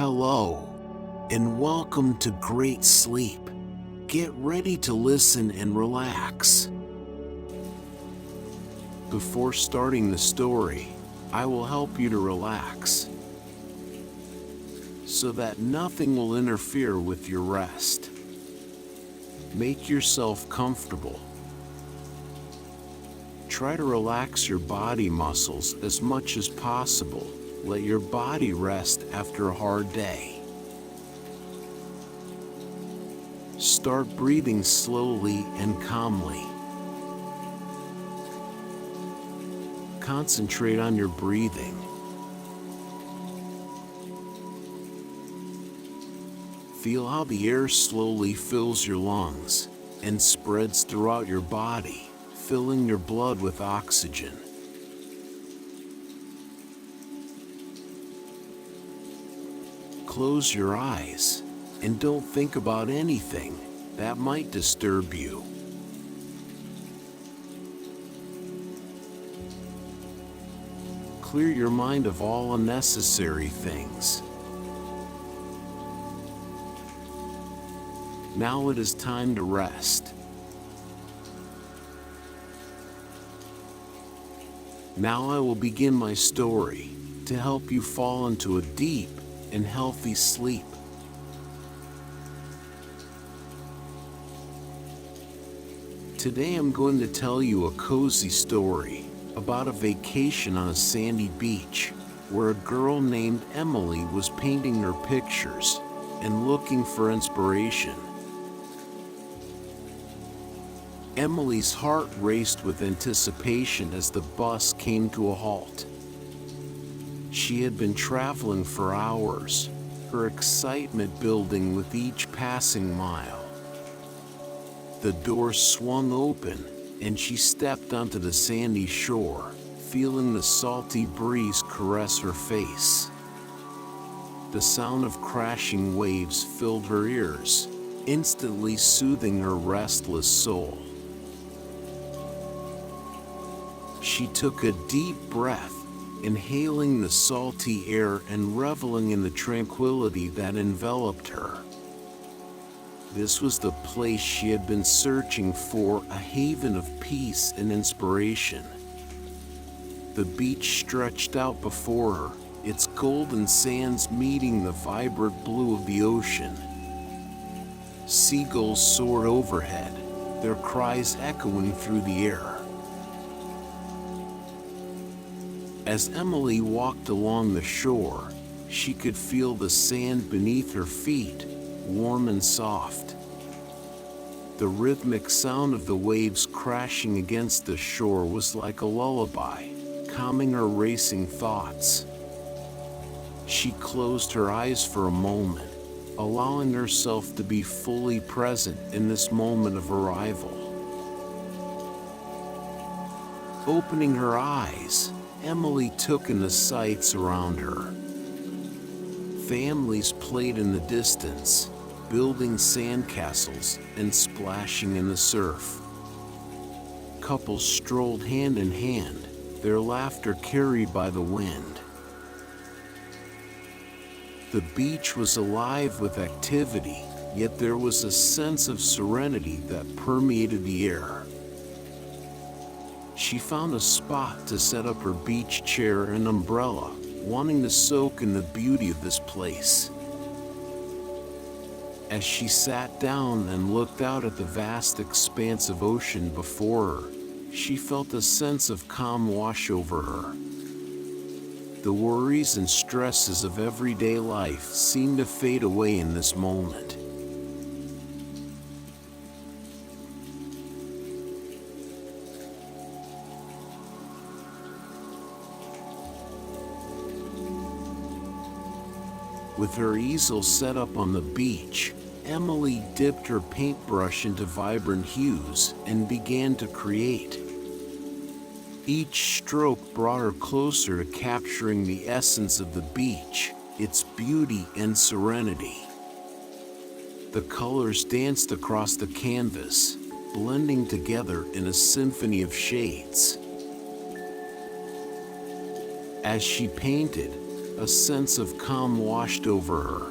Hello, and welcome to Great Sleep. Get ready to listen and relax. Before starting the story, I will help you to relax so that nothing will interfere with your rest. Make yourself comfortable. Try to relax your body muscles as much as possible. Let your body rest after a hard day. Start breathing slowly and calmly. Concentrate on your breathing. Feel how the air slowly fills your lungs and spreads throughout your body, filling your blood with oxygen. Close your eyes and don't think about anything that might disturb you. Clear your mind of all unnecessary things. Now it is time to rest. Now I will begin my story to help you fall into a deep and healthy sleep. Today I'm going to tell you a cozy story about a vacation on a sandy beach where a girl named Emily was painting her pictures and looking for inspiration. Emily's heart raced with anticipation as the bus came to a halt. She had been traveling for hours, her excitement building with each passing mile. The door swung open, and she stepped onto the sandy shore, feeling the salty breeze caress her face. The sound of crashing waves filled her ears, instantly soothing her restless soul. She took a deep breath, inhaling the salty air and reveling in the tranquility that enveloped her. This was the place she had been searching for, a haven of peace and inspiration. The beach stretched out before her, its golden sands meeting the vibrant blue of the ocean. Seagulls soared overhead, their cries echoing through the air. As Emily walked along the shore, she could feel the sand beneath her feet, warm and soft. The rhythmic sound of the waves crashing against the shore was like a lullaby, calming her racing thoughts. She closed her eyes for a moment, allowing herself to be fully present in this moment of arrival. Opening her eyes, Emily took in the sights around her. Families played in the distance, building sandcastles and splashing in the surf. Couples strolled hand in hand, their laughter carried by the wind. The beach was alive with activity, yet there was a sense of serenity that permeated the air. She found a spot to set up her beach chair and umbrella, wanting to soak in the beauty of this place. As she sat down and looked out at the vast expanse of ocean before her, she felt a sense of calm wash over her. The worries and stresses of everyday life seemed to fade away in this moment. With her easel set up on the beach, Emily dipped her paintbrush into vibrant hues and began to create. Each stroke brought her closer to capturing the essence of the beach, its beauty and serenity. The colors danced across the canvas, blending together in a symphony of shades. As she painted, A sense of calm washed over her.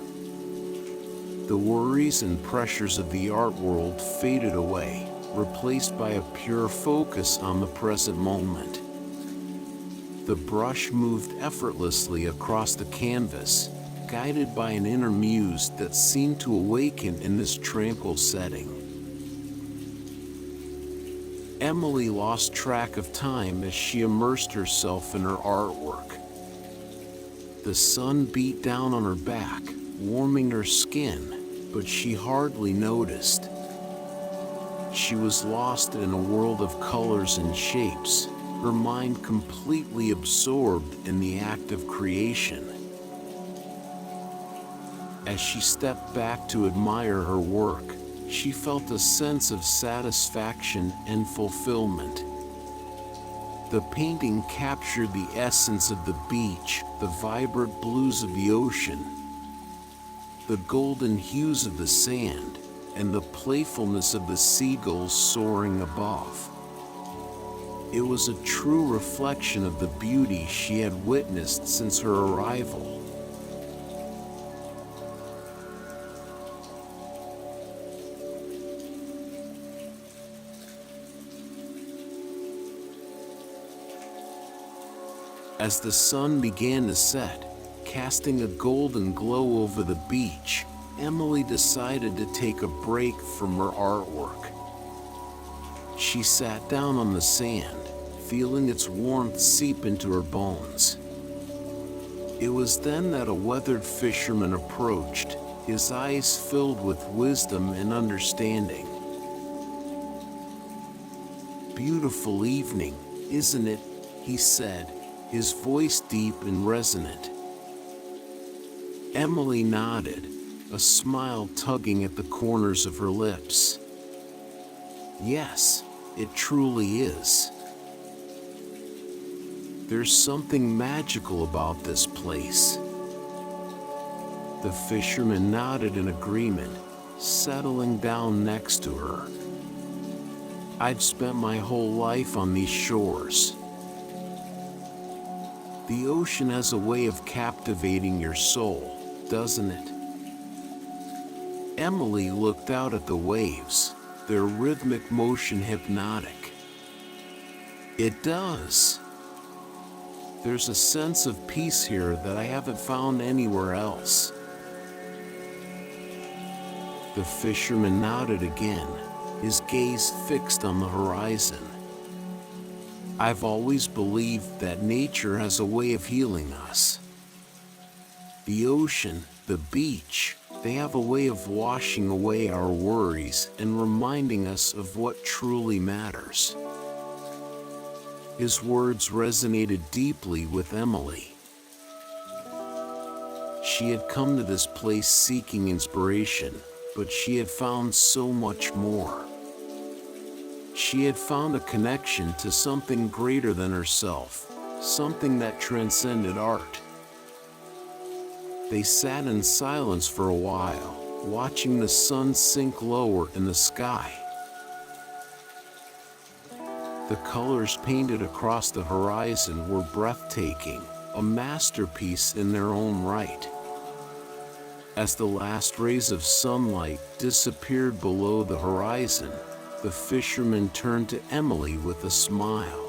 The worries and pressures of the art world faded away, replaced by a pure focus on the present moment. The brush moved effortlessly across the canvas, guided by an inner muse that seemed to awaken in this tranquil setting. Emily lost track of time as she immersed herself in her artwork. The sun beat down on her back, warming her skin, but she hardly noticed. She was lost in a world of colors and shapes, her mind completely absorbed in the act of creation. As she stepped back to admire her work, she felt a sense of satisfaction and fulfillment. The painting captured the essence of the beach, the vibrant blues of the ocean, the golden hues of the sand, and the playfulness of the seagulls soaring above. It was a true reflection of the beauty she had witnessed since her arrival. As the sun began to set, casting a golden glow over the beach, Emily decided to take a break from her artwork. She sat down on the sand, feeling its warmth seep into her bones. It was then that a weathered fisherman approached, his eyes filled with wisdom and understanding. "Beautiful evening, isn't it?" he said, his voice deep and resonant. Emily nodded, a smile tugging at the corners of her lips. "Yes, it truly is. There's something magical about this place." The fisherman nodded in agreement, settling down next to her. "I've spent my whole life on these shores. The ocean has a way of captivating your soul, doesn't it?" Emily looked out at the waves, their rhythmic motion hypnotic. "It does. There's a sense of peace here that I haven't found anywhere else." The fisherman nodded again, his gaze fixed on the horizon. "I've always believed that nature has a way of healing us. The ocean, the beach, they have a way of washing away our worries and reminding us of what truly matters." His words resonated deeply with Emily. She had come to this place seeking inspiration, but she had found so much more. She had found a connection to something greater than herself, something that transcended art. They sat in silence for a while, watching the sun sink lower in the sky. The colors painted across the horizon were breathtaking, a masterpiece in their own right. As the last rays of sunlight disappeared below the horizon, the fisherman turned to Emily with a smile.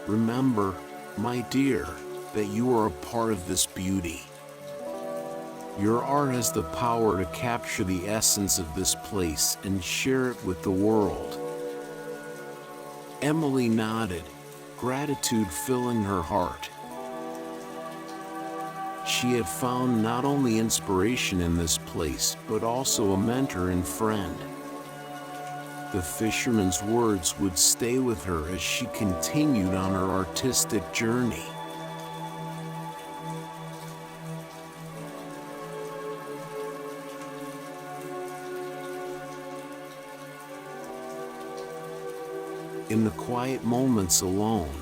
"Remember, my dear, that you are a part of this beauty. Your art has the power to capture the essence of this place and share it with the world." Emily nodded, gratitude filling her heart. She had found not only inspiration in this place, but also a mentor and friend. The fisherman's words would stay with her as she continued on her artistic journey. In the quiet moments alone,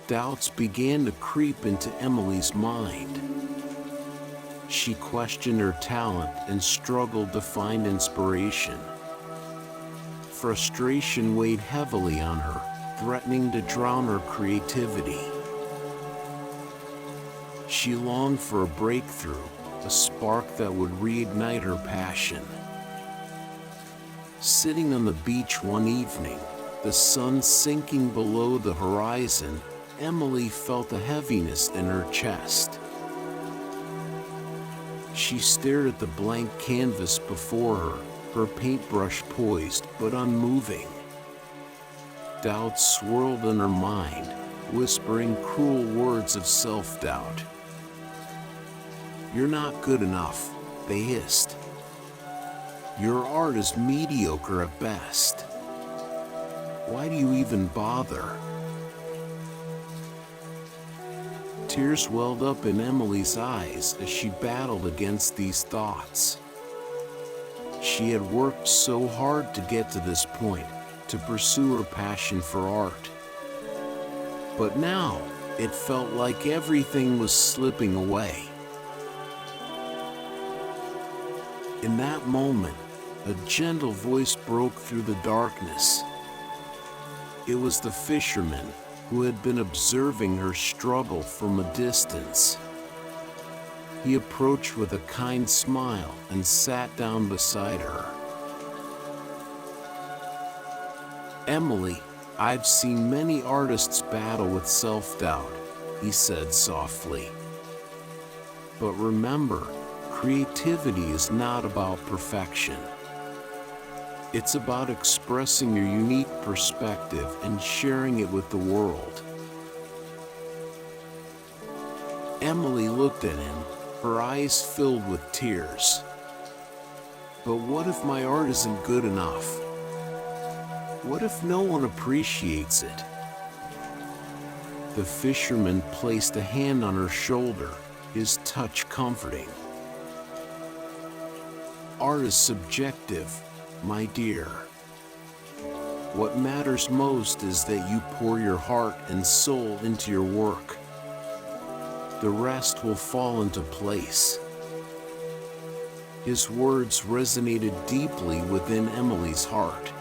doubts began to creep into Emily's mind. She questioned her talent and struggled to find inspiration. Frustration weighed heavily on her, threatening to drown her creativity. She longed for a breakthrough, a spark that would reignite her passion. Sitting on the beach one evening, the sun sinking below the horizon, Emily felt a heaviness in her chest. She stared at the blank canvas before her, her paintbrush poised but unmoving. Doubt swirled in her mind, whispering cruel words of self-doubt. "You're not good enough," they hissed. "Your art is mediocre at best. Why do you even bother?" Tears welled up in Emily's eyes as she battled against these thoughts. She had worked so hard to get to this point, to pursue her passion for art. But now, it felt like everything was slipping away. In that moment, a gentle voice broke through the darkness. It was the fisherman, who had been observing her struggle from a distance. He approached with a kind smile and sat down beside her. "Emily, I've seen many artists battle with self-doubt," he said softly. "But remember, creativity is not about perfection. It's about expressing your unique perspective and sharing it with the world." Emily looked at him, her eyes filled with tears. "But what if my art isn't good enough? What if no one appreciates it?" The fisherman placed a hand on her shoulder, his touch comforting. "Art is subjective, my dear. What matters most is that you pour your heart and soul into your work. The rest will fall into place." His words resonated deeply within Emily's heart.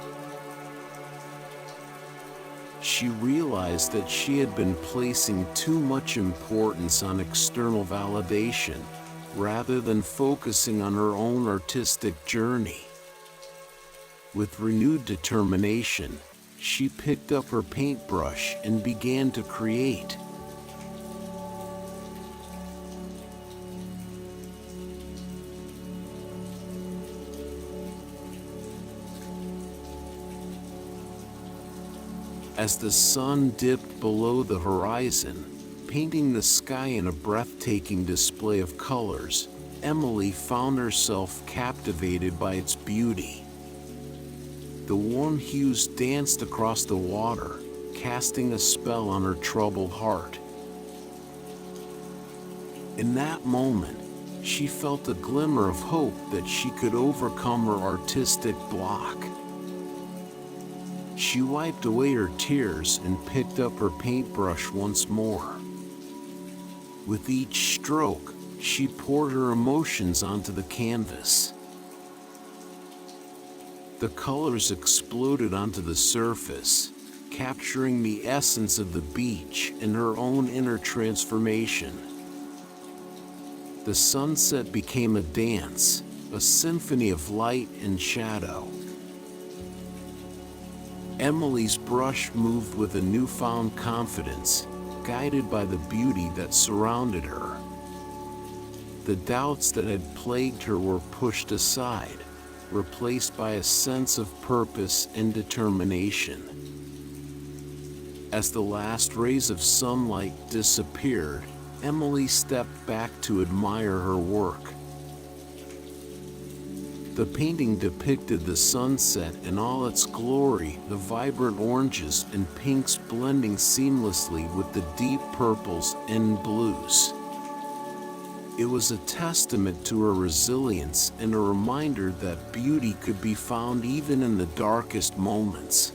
She realized that she had been placing too much importance on external validation, rather than focusing on her own artistic journey. With renewed determination, she picked up her paintbrush and began to create. As the sun dipped below the horizon, painting the sky in a breathtaking display of colors, Emily found herself captivated by its beauty. The warm hues danced across the water, casting a spell on her troubled heart. In that moment, she felt a glimmer of hope that she could overcome her artistic block. She wiped away her tears and picked up her paintbrush once more. With each stroke, she poured her emotions onto the canvas. The colors exploded onto the surface, capturing the essence of the beach and her own inner transformation. The sunset became a dance, a symphony of light and shadow. Emily's brush moved with a newfound confidence, guided by the beauty that surrounded her. The doubts that had plagued her were pushed aside, replaced by a sense of purpose and determination. As the last rays of sunlight disappeared, Emily stepped back to admire her work. The painting depicted the sunset in all its glory, the vibrant oranges and pinks blending seamlessly with the deep purples and blues. It was a testament to her resilience and a reminder that beauty could be found even in the darkest moments.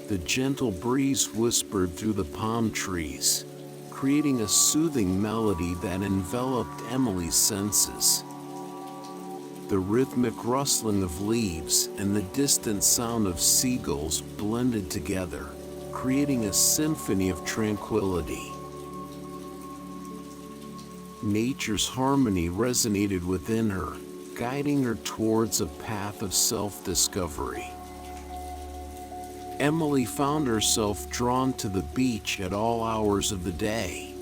The gentle breeze whispered through the palm trees, creating a soothing melody that enveloped Emily's senses. The rhythmic rustling of leaves and the distant sound of seagulls blended together, creating a symphony of tranquility. Nature's harmony resonated within her, guiding her towards a path of self-discovery. Emily found herself drawn to the beach at all hours of the day.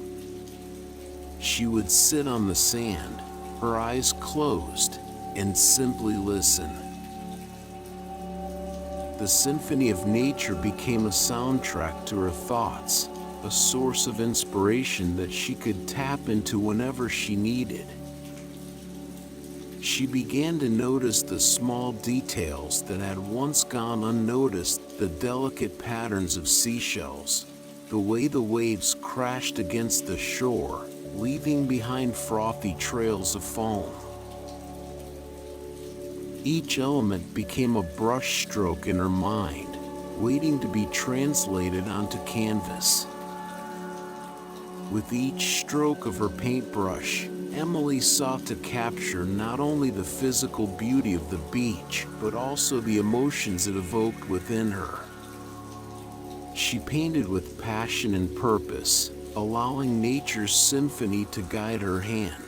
She would sit on the sand, her eyes closed, and simply listen. The symphony of nature became a soundtrack to her thoughts, a source of inspiration that she could tap into whenever she needed. She began to notice the small details that had once gone unnoticed, the delicate patterns of seashells, the way the waves crashed against the shore, leaving behind frothy trails of foam. Each element became a brushstroke in her mind, waiting to be translated onto canvas. With each stroke of her paintbrush, Emily sought to capture not only the physical beauty of the beach, but also the emotions it evoked within her. She painted with passion and purpose, allowing nature's symphony to guide her hand.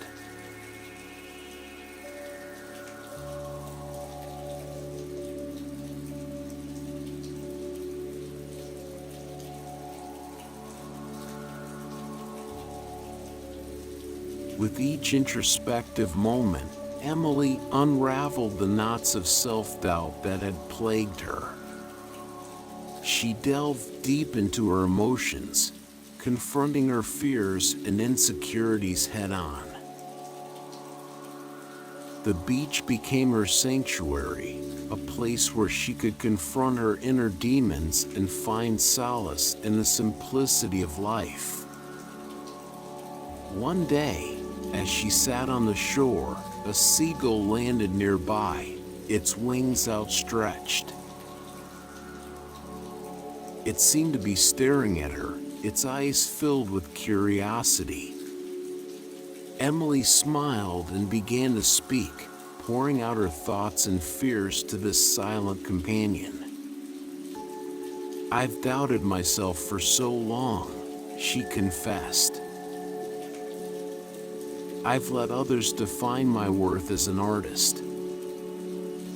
With each introspective moment, Emily unraveled the knots of self-doubt that had plagued her. She delved deep into her emotions, confronting her fears and insecurities head-on. The beach became her sanctuary, a place where she could confront her inner demons and find solace in the simplicity of life. One day, as she sat on the shore, a seagull landed nearby, its wings outstretched. It seemed to be staring at her, its eyes filled with curiosity. Emily smiled and began to speak, pouring out her thoughts and fears to this silent companion. "I've doubted myself for so long," she confessed. "I've let others define my worth as an artist.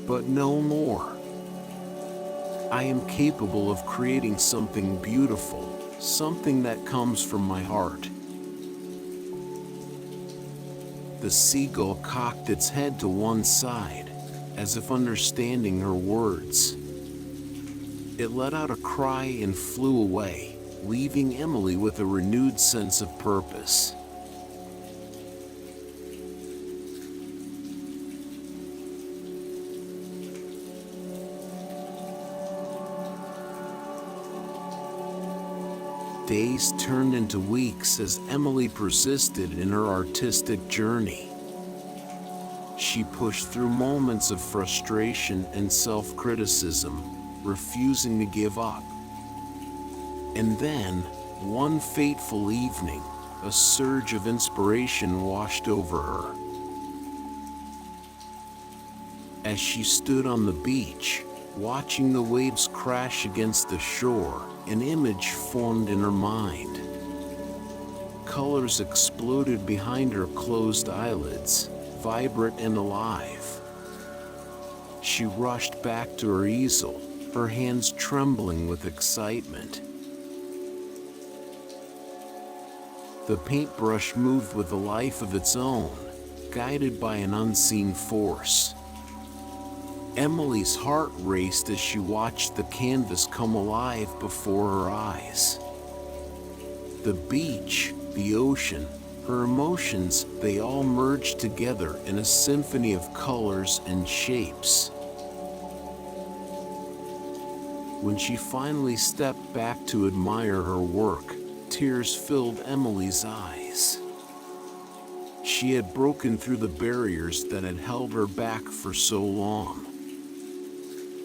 But no more. I am capable of creating something beautiful, something that comes from my heart." The seagull cocked its head to one side, as if understanding her words. It let out a cry and flew away, leaving Emily with a renewed sense of purpose. Days turned into weeks as Emily persisted in her artistic journey. She pushed through moments of frustration and self-criticism, refusing to give up. And then, one fateful evening, a surge of inspiration washed over her. As she stood on the beach, watching the waves crash against the shore, an image formed in her mind. Colors exploded behind her closed eyelids, vibrant and alive. She rushed back to her easel, her hands trembling with excitement. The paintbrush moved with a life of its own, guided by an unseen force. Emily's heart raced as she watched the canvas come alive before her eyes. The beach, the ocean, her emotions, they all merged together in a symphony of colors and shapes. When she finally stepped back to admire her work, tears filled Emily's eyes. She had broken through the barriers that had held her back for so long.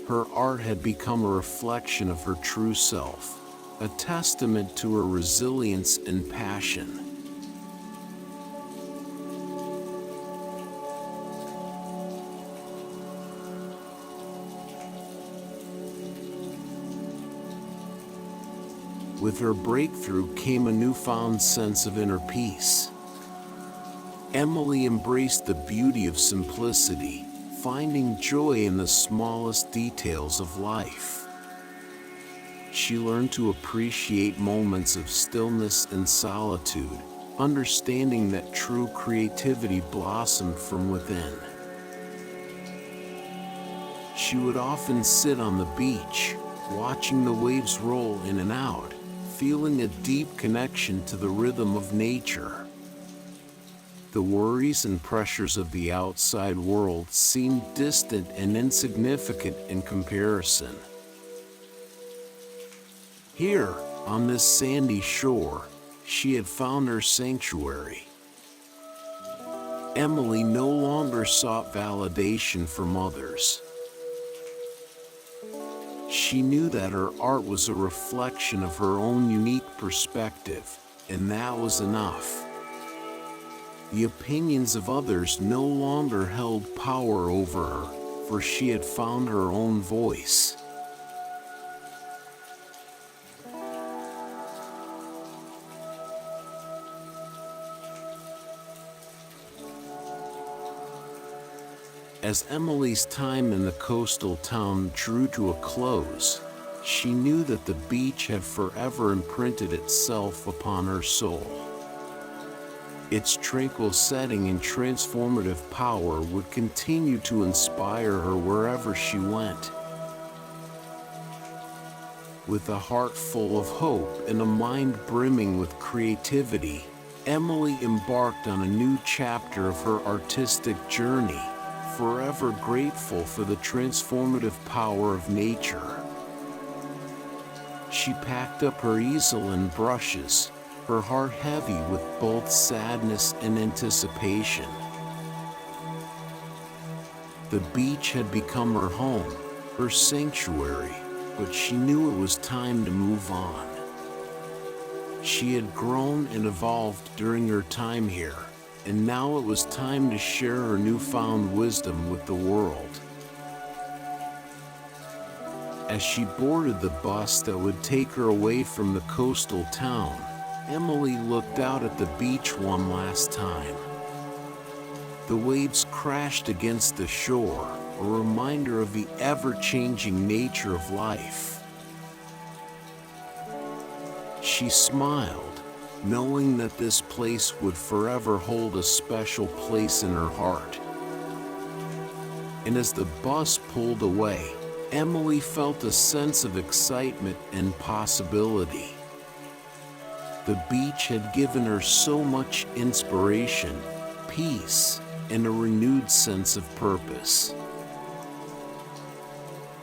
Her art had become a reflection of her true self, a testament to her resilience and passion. With her breakthrough came a newfound sense of inner peace. Emily embraced the beauty of simplicity, finding joy in the smallest details of life. She learned to appreciate moments of stillness and solitude, understanding that true creativity blossomed from within. She would often sit on the beach, watching the waves roll in and out, feeling a deep connection to the rhythm of nature. The worries and pressures of the outside world seemed distant and insignificant in comparison. Here, on this sandy shore, she had found her sanctuary. Emily no longer sought validation from others. She knew that her art was a reflection of her own unique perspective, and that was enough. The opinions of others no longer held power over her, for she had found her own voice. As Emily's time in the coastal town drew to a close, she knew that the beach had forever imprinted itself upon her soul. Its tranquil setting and transformative power would continue to inspire her wherever she went. With a heart full of hope and a mind brimming with creativity, Emily embarked on a new chapter of her artistic journey, forever grateful for the transformative power of nature. She packed up her easel and brushes, her heart heavy with both sadness and anticipation. The beach had become her home, her sanctuary, but she knew it was time to move on. She had grown and evolved during her time here, and now it was time to share her newfound wisdom with the world. As she boarded the bus that would take her away from the coastal town, Emily looked out at the beach one last time. The waves crashed against the shore, a reminder of the ever-changing nature of life. She smiled, knowing that this place would forever hold a special place in her heart. And as the bus pulled away, Emily felt a sense of excitement and possibility. The beach had given her so much inspiration, peace, and a renewed sense of purpose.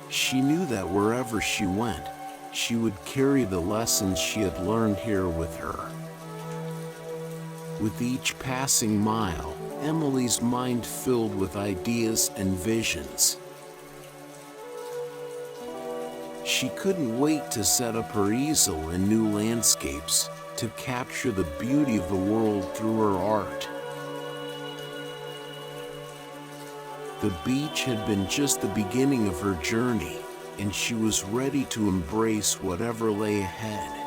She knew that wherever she went, she would carry the lessons she had learned here with her. With each passing mile, Emily's mind filled with ideas and visions. She couldn't wait to set up her easel in new landscapes, to capture the beauty of the world through her art. The beach had been just the beginning of her journey, and she was ready to embrace whatever lay ahead.